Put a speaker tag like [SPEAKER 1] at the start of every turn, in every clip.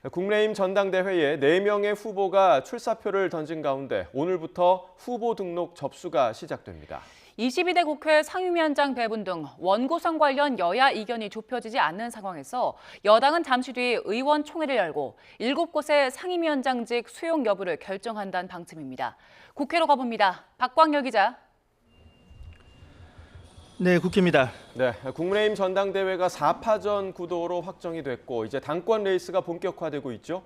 [SPEAKER 1] 국민의힘 전당대회에 4명의 후보가 출사표를 던진 가운데 오늘부터 후보 등록 접수가 시작됩니다.
[SPEAKER 2] 22대 국회 상임위원장 배분 등 원구성 관련 여야 이견이 좁혀지지 않는 상황에서 여당은 잠시 뒤 의원총회를 열고 7곳의 상임위원장직 수용 여부를 결정한다는 방침입니다. 국회로 가봅니다. 박광열 기자.
[SPEAKER 3] 네, 국회입니다.
[SPEAKER 1] 네, 국민의힘 전당대회가 4파전 구도로 확정이 됐고 이제 당권 레이스가 본격화되고 있죠.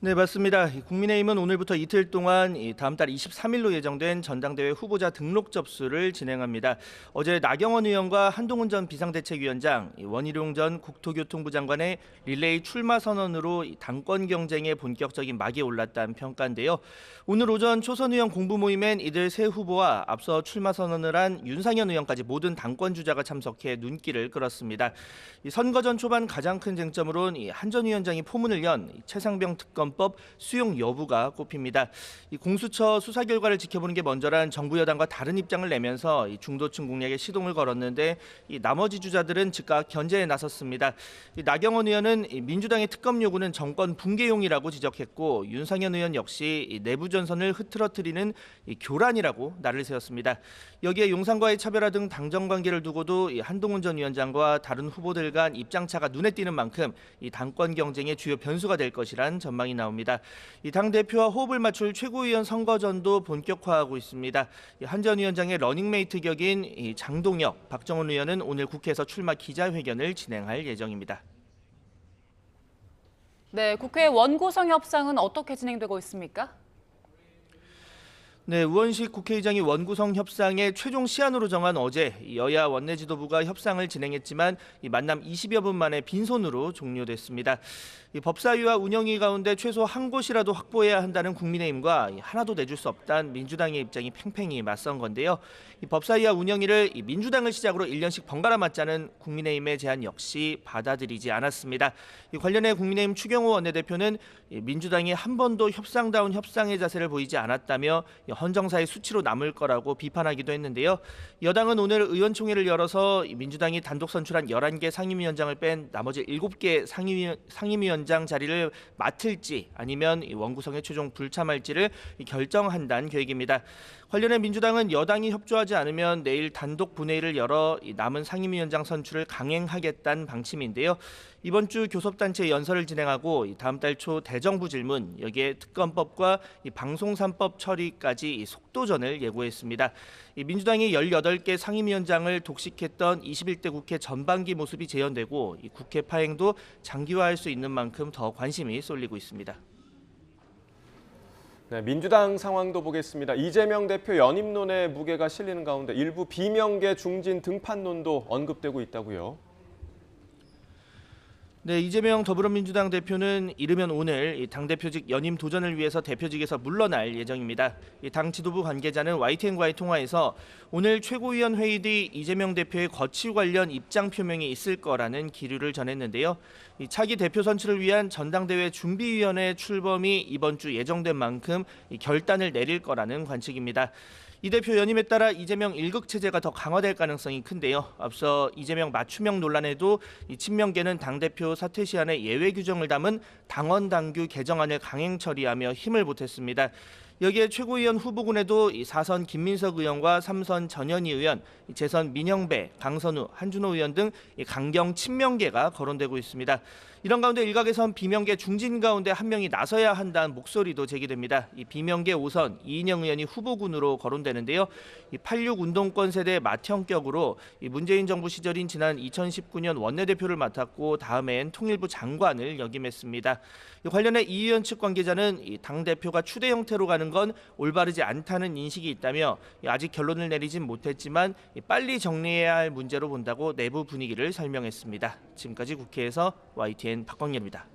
[SPEAKER 3] 네, 맞습니다. 국민의힘은 오늘부터 이틀 동안 다음 달 23일로 예정된 전당대회 후보자 등록 접수를 진행합니다. 어제 나경원 의원과 한동훈 전 비상대책위원장, 원희룡 전 국토교통부 장관의 릴레이 출마 선언으로 당권 경쟁의 본격적인 막이 올랐다는 평가인데요. 오늘 오전 초선 의원 공부 모임엔 이들 세 후보와 앞서 출마 선언을 한 윤상현 의원까지 모든 당권 주자가 참석해 눈길을 끌었습니다. 선거 전 초반 가장 큰 쟁점으론 한 전 위원장이 포문을 연 최상병 특검법 수용 여부가 꼽힙니다. 공수처 수사 결과를 지켜보는 게 먼저란 정부 여당과 다른 입장을 내면서 중도층 공략에 시동을 걸었는데 나머지 주자들은 즉각 견제에 나섰습니다. 나경원 의원은 민주당의 특검 요구는 정권 붕괴용이라고 지적했고 윤상현 의원 역시 내부 전선을 흐트러뜨리는 교란이라고 날을 세웠습니다. 여기에 용산과의 차별화 등 당정 관계를 두고도 한동훈 전 위원장과 다른 후보들 간 입장차가 눈에 띄는 만큼 이 당권 경쟁의 주요 변수가 될 것이란 전망이 나옵니다. 이 당 대표와 호흡을 맞출 최고위원 선거전도 본격화하고 있습니다. 한 전 위원장의 러닝메이트 격인 장동혁, 박정원 의원은 오늘 국회에서 출마 기자회견을 진행할 예정입니다.
[SPEAKER 2] 네, 국회 원구성 협상은 어떻게 진행되고 있습니까?
[SPEAKER 3] 네, 우원식 국회의장이 원구성 협상의 최종 시한으로 정한 어제 여야 원내 지도부가 협상을 진행했지만 만남 20여 분 만에 빈손으로 종료됐습니다. 법사위와 운영위 가운데 최소 한 곳이라도 확보해야 한다는 국민의힘과 하나도 내줄 수 없다는 민주당의 입장이 팽팽히 맞선 건데요. 법사위와 운영위를 민주당을 시작으로 1년씩 번갈아 맞자는 국민의힘의 제안 역시 받아들이지 않았습니다. 관련해 국민의힘 추경호 원내대표는 민주당이 한 번도 협상다운 협상의 자세를 보이지 않았다며 헌정사의 수치로 남을 거라고 비판하기도 했는데요. 여당은 오늘 의원총회를 열어서 민주당이 단독 선출한 11개 상임위원장을 뺀 나머지 7개 상임위원장 자리를 맡을지 아니면 원구성에 최종 불참할지를 결정한다는 계획입니다. 관련해 민주당은 여당이 협조하지 않으면 내일 단독 본회의를 열어 남은 상임위원장 선출을 강행하겠다는 방침인데요. 이번 주 교섭단체 연설을 진행하고 다음 달 초 대정부 질문, 여기에 특검법과 방송 3법 처리까지 속도전을 예고했습니다. 민주당이 18개 상임위원장을 독식했던 21대 국회 전반기 모습이 재현되고 국회 파행도 장기화할 수 있는 만큼 더 관심이 쏠리고 있습니다.
[SPEAKER 1] 네, 민주당 상황도 보겠습니다. 이재명 대표 연임론에 무게가 실리는 가운데 일부 비명계 중진 등판론도 언급되고 있다고요.
[SPEAKER 3] 네, 이재명 더불어민주당 대표는 이르면 오늘 당대표직 연임 도전을 위해서 대표직에서 물러날 예정입니다. 당 지도부 관계자는 YTN과의 통화에서 오늘 최고위원 회의 뒤 이재명 대표의 거취 관련 입장 표명이 있을 거라는 기류를 전했는데요. 차기 대표 선출을 위한 전당대회 준비위원회 출범이 이번 주 예정된 만큼 결단을 내릴 거라는 관측입니다. 이 대표 연임에 따라 이재명 1극 체제가 더 강화될 가능성이 큰데요. 앞서 이재명 맞춤형 논란에도 친명계는 당대표 사퇴 시한에 예외 규정을 담은 당원 당규 개정안을 강행 처리하며 힘을 보탰습니다. 여기에 최고위원 후보군에도 4선 김민석 의원과 3선 전현희 의원, 재선 민영배, 강선우, 한준호 의원 등 강경 친명계가 거론되고 있습니다. 이런 가운데 일각에선 비명계 중진 가운데 한 명이 나서야 한다는 목소리도 제기됩니다. 이 비명계 5선 이인영 의원이 후보군으로 거론되는데요. 86 운동권 세대 맏형격으로 문재인 정부 시절인 지난 2019년 원내대표를 맡았고 다음엔 통일부 장관을 역임했습니다. 관련해 이 의원 측 관계자는 당 대표가 추대 형태로 가는 건 올바르지 않다는 인식이 있다며 아직 결론을 내리진 못했지만 빨리 정리해야 할 문제로 본다고 내부 분위기를 설명했습니다. 지금까지 국회에서 YTN 박광열입니다.